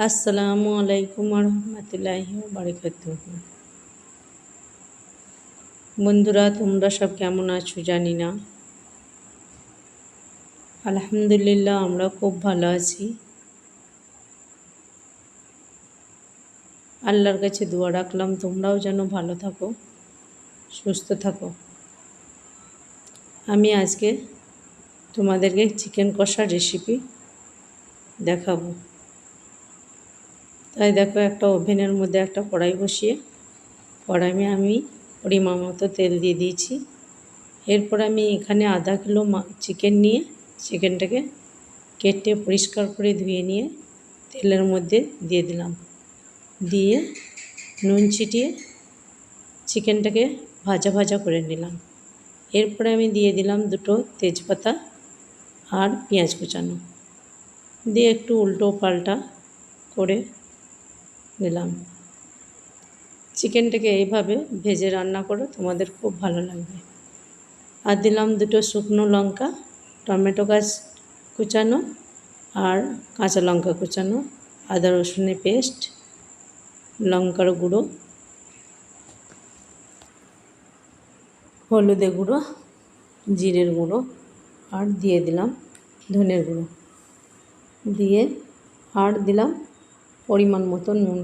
আসসালামু আলাইকুম রহমতুল্লাহি বারাকাতুহু। বন্ধুরা, তোমরা সব কেমন আছো জানি না। আলহামদুলিল্লাহ, আমরা খুব ভালো আছি। আল্লাহর কাছে দোয়া রাখলাম তোমরাও যেন ভালো থাকো, সুস্থ থাকো। আমি আজকে তোমাদেরকে চিকেন কষার রেসিপি দেখাবো। তাই দেখো, একটা ওভেনের মধ্যে একটা কড়াই বসিয়ে কড়াইয়ে আমি পরিমাণ মতো তেল দিয়ে দিয়েছি। এরপর আমি এখানে আধা কিলো চিকেন নিয়ে চিকেনটাকে কেটে পরিষ্কার করে ধুয়ে নিয়ে তেলের মধ্যে দিয়ে দিলাম। দিয়ে নুন ছিটিয়ে চিকেনটাকে ভাজা ভাজা করে নিলাম। এরপরে আমি দিয়ে দিলাম দুটো তেজপাতা আর পেঁয়াজ কুচানো, দিয়ে একটু উল্টো পাল্টা করে নিলাম। চিকেনটাকে এইভাবে ভেজে রান্না করো, তোমাদের খুব ভালো লাগবে। আর দিলাম দুটো শুকনো লঙ্কা, টমেটো গাছ কুচানো আর কাঁচা লঙ্কা কুচানো, আদা রসুনের পেস্ট, লঙ্কার গুঁড়ো, হলুদের গুঁড়ো, জিরের গুঁড়ো আর দিয়ে দিলাম ধনের গুঁড়ো, দিয়ে আর দিলাম পরিমাণ মতো নুন।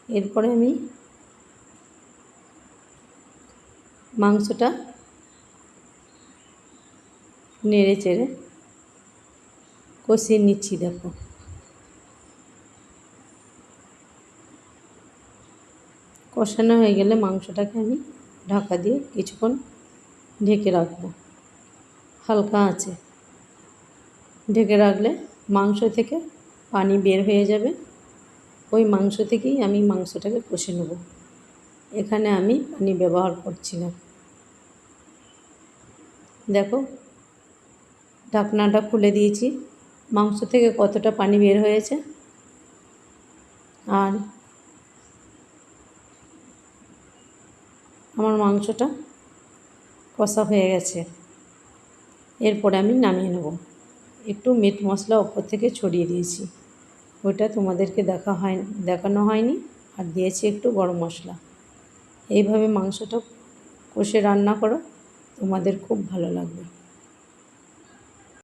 এরপরে আমি মাংসটা নেড়ে চেড়ে কষিয়ে নিচ্ছি। দেখো, কষানো হয়ে গেলে মাংসটাকে আমি ঢাকা দিয়ে কিছুক্ষণ ঢেকে রাখবো। হালকা আঁচে ঢেকে রাখলে মাংস থেকে পানি বের হয়ে যাবে। ওই মাংস থেকেই আমি মাংসটাকে কষে নেব। এখানে আমি পানি ব্যবহার করছি না। দেখো, ঢাকনাটা খুলে দিয়েছি, মাংস থেকে কতটা পানি বের হয়েছে। আর আমার মাংসটা কষা হয়ে গেছে। এরপরে আমি নামিয়ে নেব। একটু মিট মশলা ওপর থেকে ছড়িয়ে দিয়েছি, ওইটা তোমাদেরকে দেখানো হয়নি। আর দিয়েছি একটু গরম মশলা। এইভাবে মাংসটা কষে রান্না করো, তোমাদের খুব ভালো লাগবে।